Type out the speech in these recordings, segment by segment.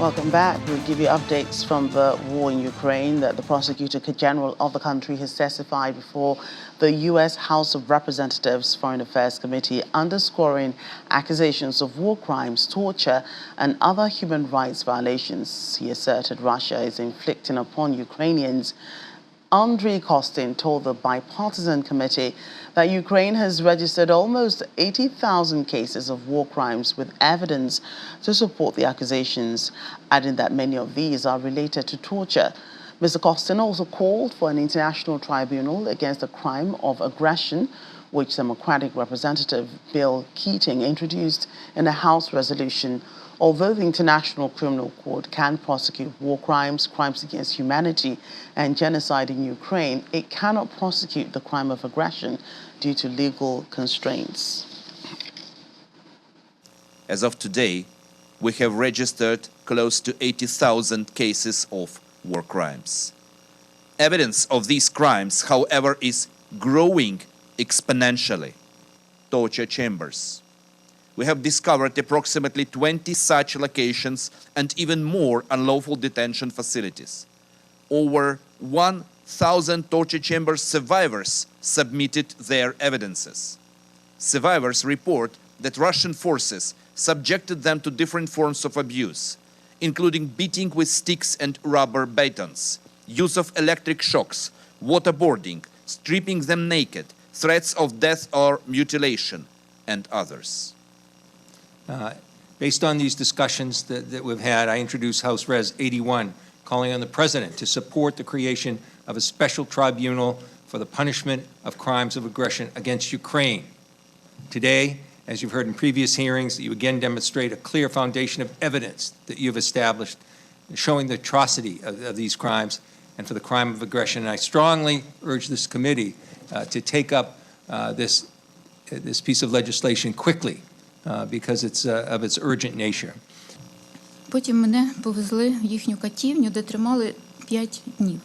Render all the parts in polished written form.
Welcome back. We'll give you updates from the war in Ukraine. That the Prosecutor General of the country has testified before the U.S. House of Representatives Foreign Affairs Committee, underscoring accusations of war crimes, torture, and other human rights violations. He asserted Russia is inflicting upon Ukrainians. Andriy Kostin told the bipartisan committee that Ukraine has registered almost 80,000 cases of war crimes with evidence to support the accusations, adding that many of these are related to torture. Mr. Kostin also called for an international tribunal against the crime of aggression, which Democratic Representative Bill Keating introduced in a House resolution. Although the International Criminal Court can prosecute war crimes, crimes against humanity, and genocide in Ukraine, it cannot prosecute the crime of aggression due to legal constraints. As of today, we have registered close to 80,000 cases of war crimes. Evidence of these crimes, however, is growing exponentially. Torture chambers. We have discovered approximately 20 such locations and even more unlawful detention facilities. Over 1,000 torture chamber survivors submitted their evidences. Survivors report that Russian forces subjected them to different forms of abuse, including beating with sticks and rubber batons, use of electric shocks, waterboarding, stripping them naked, threats of death or mutilation, and others. Based on these discussions that we've had, I introduced House Res 81, calling on the President to support the creation of a special tribunal for the punishment of crimes of aggression against Ukraine. Today, as you've heard in previous hearings, you again demonstrate a clear foundation of evidence that you've established showing the atrocity of these crimes and for the crime of aggression. And I strongly urge this committee to take up this piece of legislation quickly because it's of its urgent nature. Потім мене повезли в їхню катівню, де тримали 5 днів.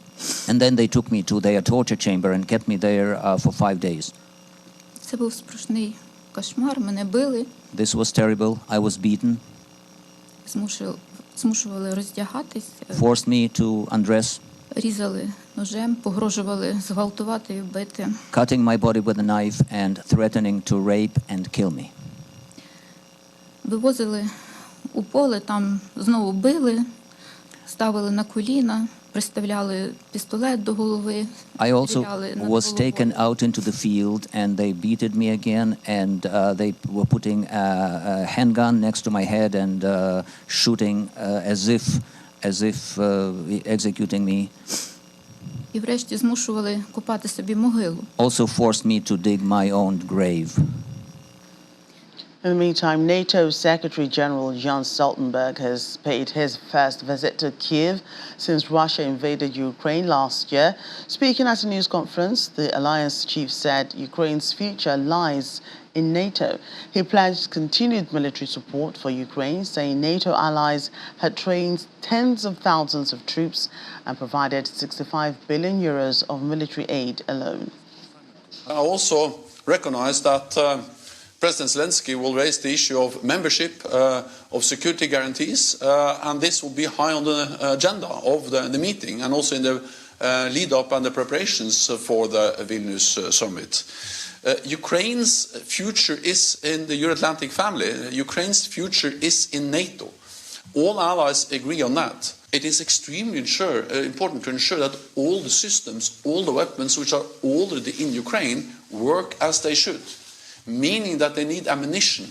And then they took me to their torture chamber and kept me there for 5 days. Це був страшний кошмар, мене били. This was terrible. I was beaten. Змушували роздягатись. Forced me to undress. Різали ножем, погрожували зґвалтувати і вбити. Cutting my body with a knife and threatening to rape and kill me. Вивозили у поле, там знову били, ставили на коліна, приставляли пістолет до голови. I also was taken out into the field and they beated me again and they were putting a handgun next to my head and shooting as if executing me. І врешті змушували копати собі могилу. Also forced me to dig my own grave. In the meantime, NATO Secretary General Jens Stoltenberg has paid his first visit to Kyiv since Russia invaded Ukraine last year. Speaking at a news conference, the alliance chief said Ukraine's future lies in NATO. He pledged continued military support for Ukraine, saying NATO allies had trained tens of thousands of troops and provided 65 billion euros of military aid alone. I also recognize that President Zelensky will raise the issue of membership of security guarantees, and this will be high on the agenda of the meeting and also in the lead-up and the preparations for the Vilnius summit. Ukraine's future is in the Euro-Atlantic family. Ukraine's future is in NATO. All allies agree on that. It is extremely important to ensure that all the systems, all the weapons which are already in Ukraine work as they should. Meaning that they need ammunition,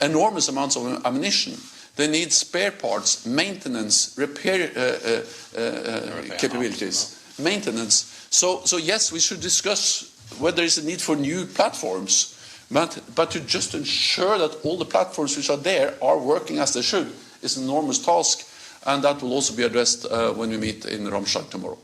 enormous amounts of ammunition. They need spare parts, maintenance, repair capabilities, maintenance. So yes, we should discuss whether there is a need for new platforms, but to just ensure that all the platforms which are there are working as they should is an enormous task, and that will also be addressed when we meet in Ramshak tomorrow.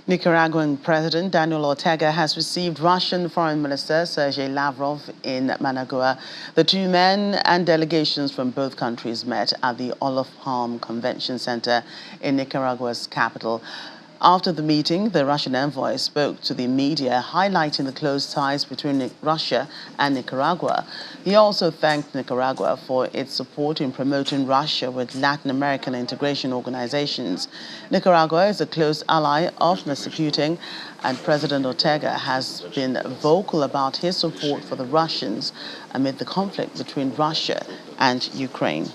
Nicaraguan President Daniel Ortega has received Russian Foreign Minister Sergey Lavrov in Managua. The two men and delegations from both countries met at the Oppenheim Convention Center in Nicaragua's capital. After the meeting, the Russian envoy spoke to the media, highlighting the close ties between Russia and Nicaragua. He also thanked Nicaragua for its support in promoting Russia with Latin American integration organizations. Nicaragua is a close ally of Mr. Putin, and President Ortega has been vocal about his support for the Russians amid the conflict between Russia and Ukraine.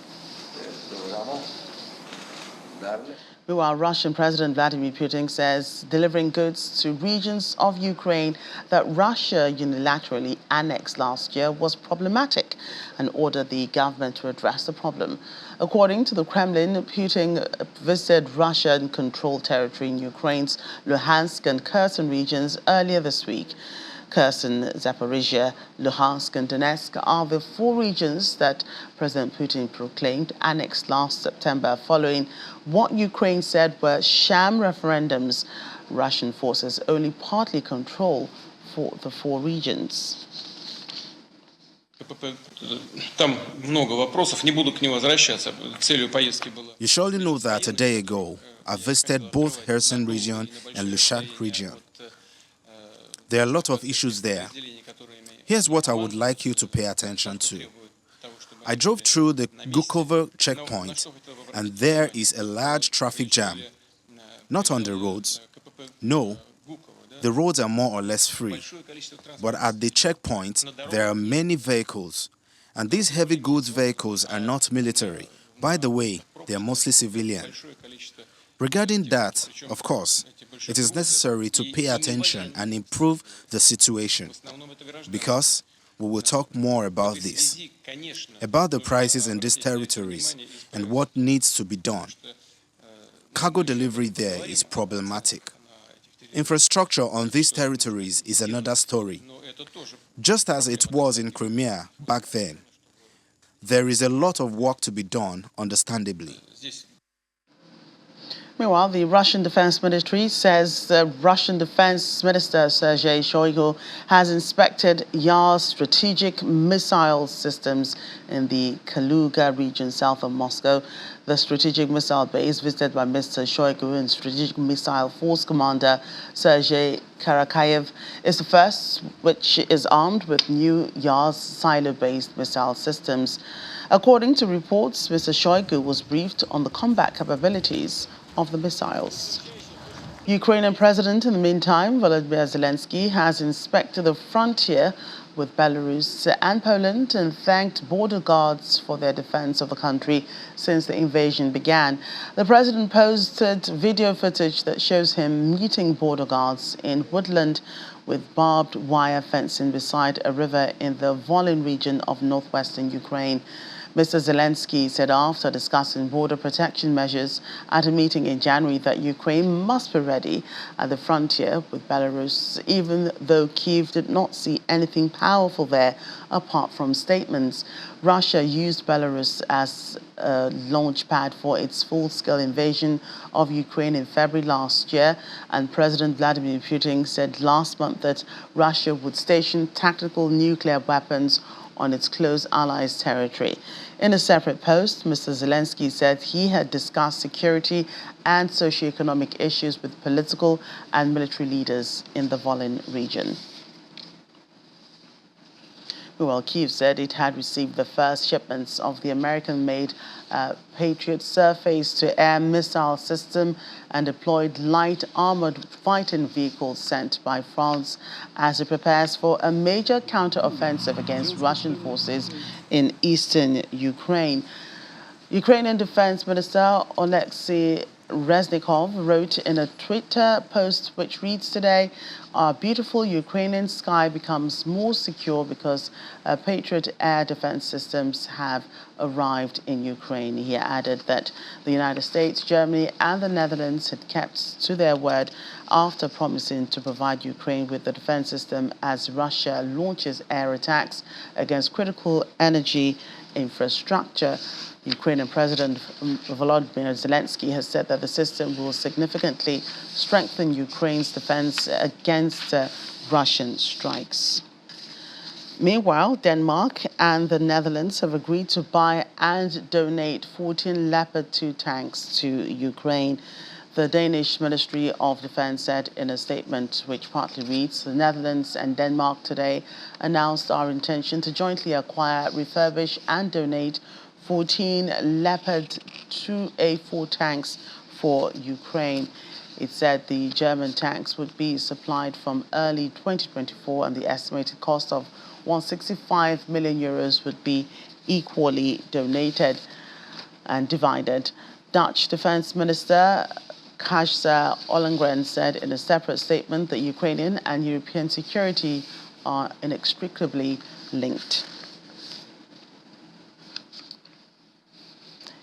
Meanwhile, Russian President Vladimir Putin says delivering goods to regions of Ukraine that Russia unilaterally annexed last year was problematic and ordered the government to address the problem. According to the Kremlin, Putin visited Russian-controlled territory in Ukraine's Luhansk and Kherson regions earlier this week. Kherson, Zaporizhia, Luhansk and Donetsk are the four regions that President Putin proclaimed annexed last September following what Ukraine said were sham referendums. Russian forces only partly control for the four regions. You surely know that a day ago, I visited both Kherson region and Luhansk region. There are a lot of issues there. Here's what I would like you to pay attention to. I drove through the Gukovo checkpoint, and there is a large traffic jam. Not on the roads. No, the roads are more or less free. But at the checkpoint, there are many vehicles. And these heavy goods vehicles are not military. By the way, they are mostly civilian. Regarding that, of course, it is necessary to pay attention and improve the situation, because we will talk more about this, about the prices in these territories and what needs to be done. Cargo delivery there is problematic. Infrastructure on these territories is another story. Just as it was in Crimea back then, there is a lot of work to be done, understandably. Meanwhile, the Russian Defense Ministry says the Russian Defense Minister Sergey Shoigu has inspected Yar's strategic missile systems in the Kaluga region south of Moscow. The strategic missile base visited by Mr. Shoigu and Strategic Missile Force Commander Sergey Karakayev is the first which is armed with new Yar's silo-based missile systems. According to reports, Mr. Shoigu was briefed on the combat capabilities of the missiles. Ukrainian President, in the meantime, Vladimir Zelenski, has inspected the frontier with Belarus and Poland and thanked border guards for their defense of the country since the invasion began. The president posted video footage that shows him meeting border guards in woodland with barbed wire fencing beside a river in the Volyn region of northwestern Ukraine. Mr. Zelensky said after discussing border protection measures at a meeting in January that Ukraine must be ready at the frontier with Belarus, even though Kyiv did not see anything powerful there apart from statements. Russia used Belarus as a launch pad for its full-scale invasion of Ukraine in February last year, and President Vladimir Putin said last month that Russia would station tactical nuclear weapons on its close allies' territory. In a separate post, Mr. Zelensky said he had discussed security and socioeconomic issues with political and military leaders in the Volyn region. Well, Kyiv said it had received the first shipments of the American-made Patriot surface-to-air missile system and deployed light armored fighting vehicles sent by France as it prepares for a major counter-offensive against Russian forces in eastern Ukraine. Ukrainian Defense Minister Oleksiy Reznikov wrote in a Twitter post which reads today, "Our beautiful Ukrainian sky becomes more secure because Patriot air defense systems have arrived in Ukraine." He added that the United States, Germany and the Netherlands had kept to their word after promising to provide Ukraine with the defense system as Russia launches air attacks against critical energy infrastructure. Ukrainian President Volodymyr Zelenski has said that the system will significantly strengthen Ukraine's defense against Russian strikes. Meanwhile, Denmark and the Netherlands have agreed to buy and donate 14 Leopard 2 tanks to Ukraine. The Danish Ministry of Defense said in a statement which partly reads, the Netherlands and Denmark today announced our intention to jointly acquire, refurbish and donate 14 Leopard 2A4 tanks for Ukraine. It said the German tanks would be supplied from early 2024 and the estimated cost of 165 million euros would be equally donated and divided. Dutch Defense Minister Kajsa Ollongren said in a separate statement that Ukrainian and European security are inextricably linked.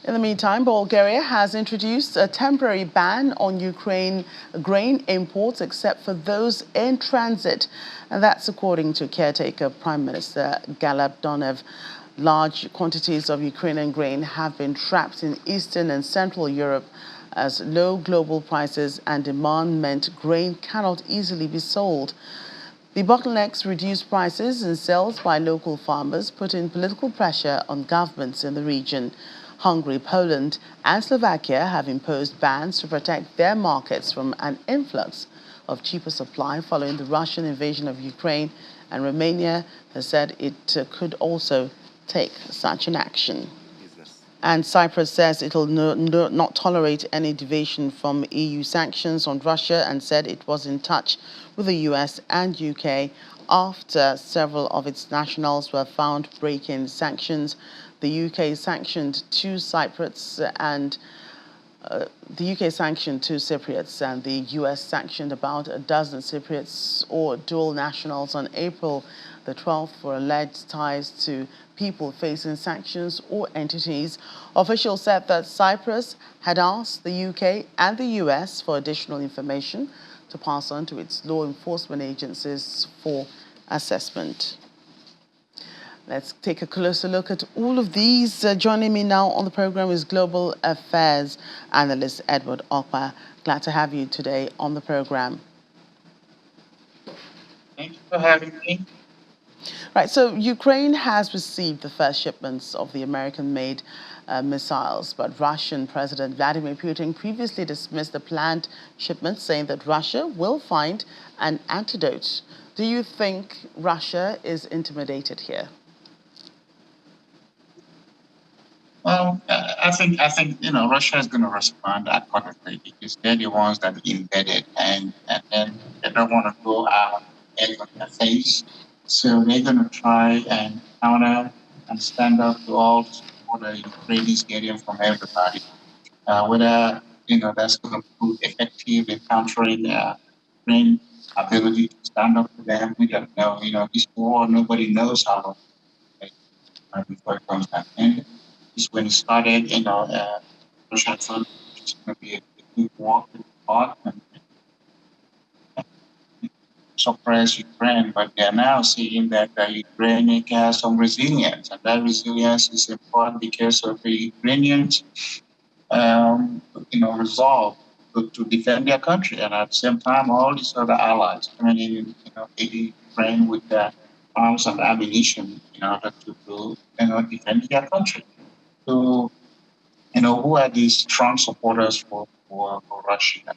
In the meantime, Bulgaria has introduced a temporary ban on Ukraine grain imports except for those in transit. And that's according to caretaker Prime Minister Galeb Donev. Large quantities of Ukrainian grain have been trapped in Eastern and Central Europe as low global prices and demand meant grain cannot easily be sold. The bottlenecks reduce prices and sales by local farmers, putting political pressure on governments in the region. Hungary, Poland, and Slovakia have imposed bans to protect their markets from an influx of cheaper supply following the Russian invasion of Ukraine, and Romania has said it could also take such an action. And Cyprus says it will not tolerate any deviation from EU sanctions on Russia and said it was in touch with the US and UK after several of its nationals were found breaking sanctions. The UK sanctioned two Cypriots and the US sanctioned about a dozen Cypriots or dual nationals on April the 12th for alleged ties to people facing sanctions or entities. Officials said that Cyprus had asked the UK and the US for additional information to pass on to its law enforcement agencies for assessment. Let's take a closer look at all of these. Joining me now on the program is Global Affairs Analyst Edward Okpa. Glad to have you today on the program. Thank you for having me. Right, so Ukraine has received the first shipments of the American-made missiles, but Russian President Vladimir Putin previously dismissed the planned shipments, saying that Russia will find an antidote. Do you think Russia is intimidated here? Well, I think Russia is going to respond accordingly because they're the ones that invaded, and then they don't want to go out egg on their face. So they're going to try and counter and stand up to all what the Ukrainians getting from everybody. Whether that's going to prove effective in countering their Ukraine ability to stand up to them, we don't know. This war, nobody knows how long it will take before it comes to an end. Just when it started, Russia thought it was going to be a good war, good part, and suppress Ukraine, but they are now seeing that Ukraine has some resilience, and that resilience is important because of the Ukrainians, resolve to defend their country, and at the same time, all these other allies coming in, aiding Ukraine with their arms and ammunition in order to defend their country. So, who are these strong supporters for Russia?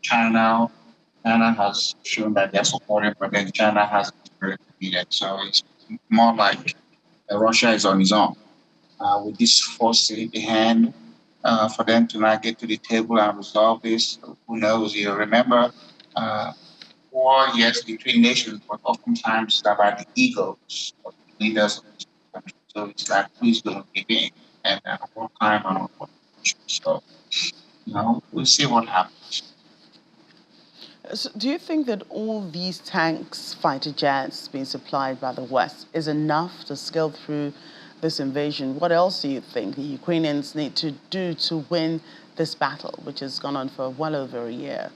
China has shown that they're supportive, but then China has been defeated. So it's more like Russia is on its own. With this force in the hand, for them to not get to the table and resolve this, who knows? Remember, war, yes, between nations, but oftentimes it's about the egos of the leaders of this country. So it's like who's going to give in and at what time and what issue. So, we'll see what happens. So do you think that all these tanks, fighter jets being supplied by the West is enough to scale through this invasion? What else do you think the Ukrainians need to do to win this battle, which has gone on for well over a year?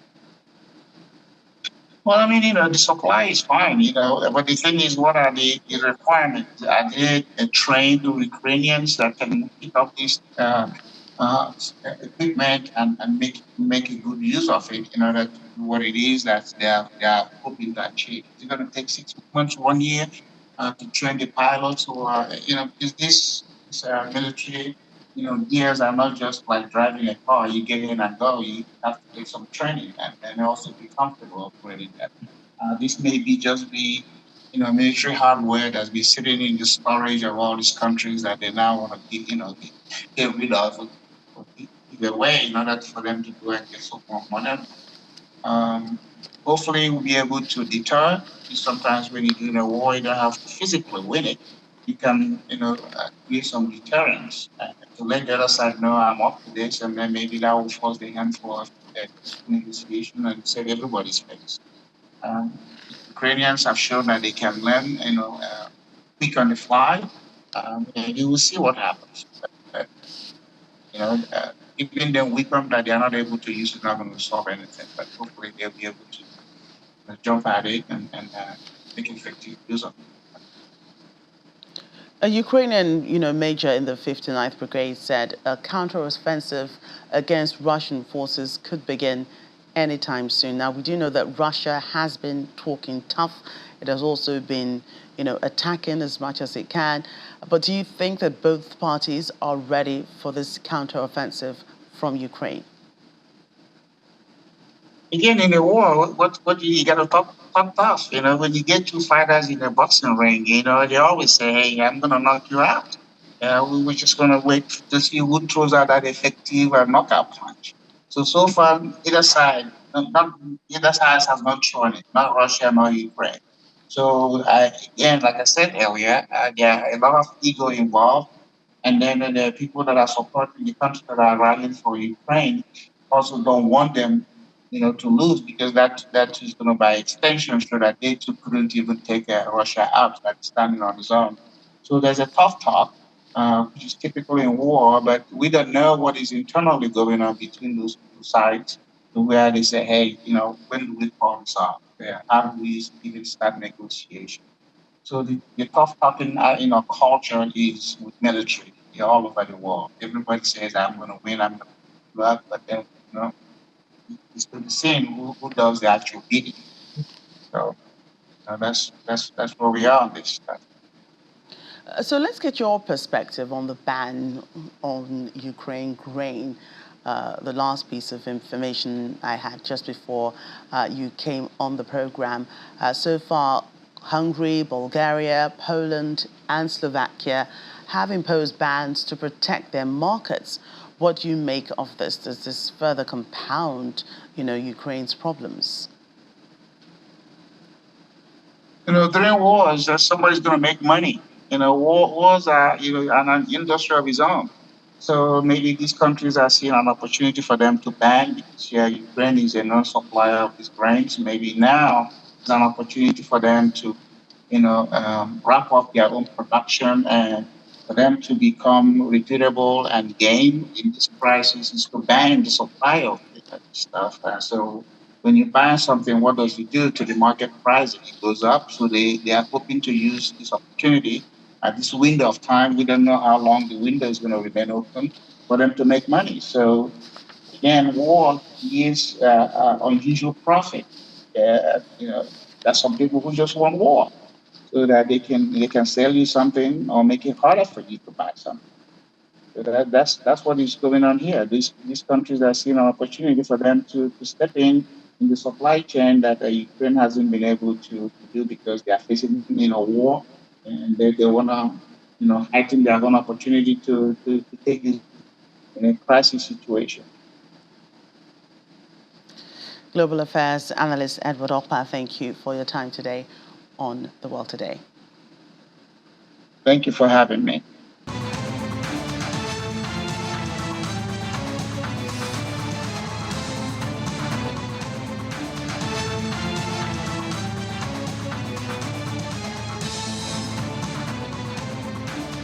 Well, the supply is fine, but the thing is, what are the requirements? Are they trained Ukrainians that can pick up this equipment and make a good use of it in order to do what it is that they are hoping to achieve? Is it going to take 6 months, 1 year to train the pilots, or because this military gears are not just like driving a car. You get in and go. You have to take some training and also be comfortable operating that. This may be military hardware that's been sitting in the storage of all these countries that they now want to get rid of or give away in order for them to go and get some more modern. Hopefully, we'll be able to deter. Sometimes when you do a war, you don't have to physically win it. You can, create some deterrence to let the other side know I'm up to this, and then maybe that will force the hand for negotiation and save everybody's face. Ukrainians have shown that they can learn, quick on the fly, and you will see what happens. Even the weapon that they are not able to use is not going to solve anything, but hopefully they'll be able to jump at it and make effective use of it. A Ukrainian, major in the 59th Brigade said a counteroffensive against Russian forces could begin anytime soon. Now, we do know that Russia has been talking tough. It has also been, attacking as much as it can. But do you think that both parties are ready for this counteroffensive from Ukraine? Again, in a war, what you got to talk tough. When you get two fighters in a boxing ring, they always say, "Hey, I'm going to knock you out." We're just going to wait to see who throws out that effective knockout punch. So far, either side has not shown it, not Russia, nor Ukraine. So again, like I said earlier, there are a lot of ego involved, and then the people that are supporting the countries that are rallying for Ukraine also don't want them, to lose, because that is going to, by extension, show that they too couldn't even take Russia out, like standing on its own. So there's a tough talk, which is typical in war, but we don't know what is internally going on between those two sides, where they say, hey, when do we call this off? How do we even start negotiation? So the tough talking, culture is with military all over the world. Everybody says, I'm going to win, I'm going to do that, but then, it's still the same who does the actual bidding. So that's where we are on this stuff. So let's get your perspective on the ban on Ukraine grain. The last piece of information I had just before you came on the program. So far, Hungary, Bulgaria, Poland, and Slovakia have imposed bans to protect their markets. What do you make of this? Does this further compound, Ukraine's problems? During wars, somebody's going to make money. Wars are, an industry of its own. So maybe these countries are seeing an opportunity for them to ban, because Ukraine is a non-supplier of these grains. Maybe now is an opportunity for them to, ramp up their own production, and for them to become repeatable and gain in this crisis is to ban the supply of this stuff. So when you buy something, what does it do to the market price? It goes up. So they are hoping to use this opportunity at this window of time. We don't know how long the window is going to remain open for them to make money. So again, war is unusual profit. There's some people who just want war, so that they can sell you something or make it harder for you to buy something. So that's what is going on here. These countries are seeing an opportunity for them to step in the supply chain that Ukraine hasn't been able to do, because they are facing war, and they want to heighten their own opportunity to take this in a crisis situation. Global Affairs analyst Edward Oppa, thank you for your time today on The World Today. Thank you for having me.